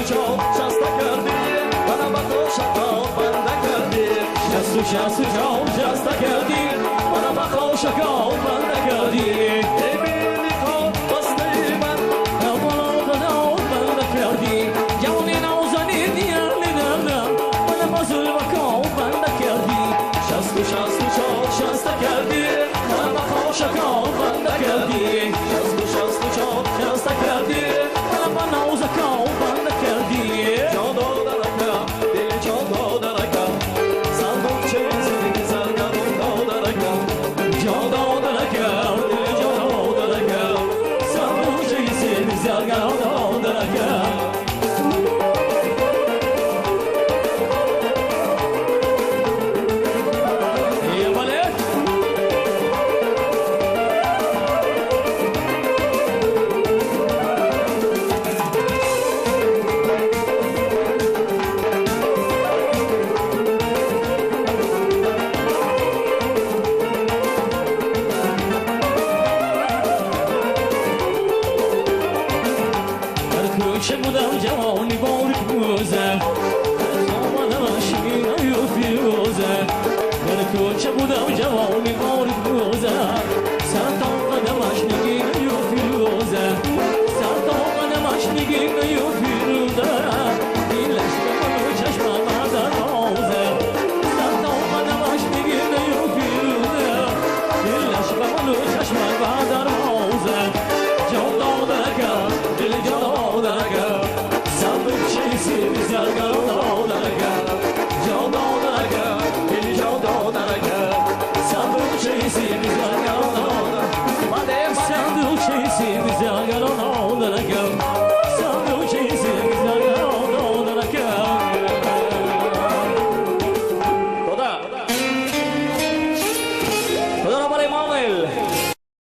چهار شسته کردی منو به خوشکار بنده کردی شست چهار شسته کردی منو به خوشکار بنده کردی ای بیلی کار بسته من اولا دنال بنده کردی جوانی نوزنی دیرلی دردم منو به ظلمکار بنده کردی شست چهار شسته کردی منو به خوشکار بنده کردی شست چهار شسته کردی منو به نوزکار بنده کردی جا دادرکم دل جا دادرکم صندوق چیزی زرگرون دادرکم جا دادرکم دل جا دادرکم صندوق چیزی زرگرون دادرکم چه بودم جوانی باریک بوزم آمدم شیرین و فیروزه در کوچه بودم جوانی باریک بوزم سر تا قدمش نگین و فیروزه سر تا قدمش نگین و فیروزه دیلش به منو چشمم در روزه سر تا قدمش نگین و فیروزه دیلش به منو چشمم در روزه جا دادرکم دل جا دادرکم صندوق چیزی زرگرون دادرکم جا دادرکم دل جا دادرکم صندوق چیزی زرگرون دادرکم صندوق چیزی زرگرون دادرکم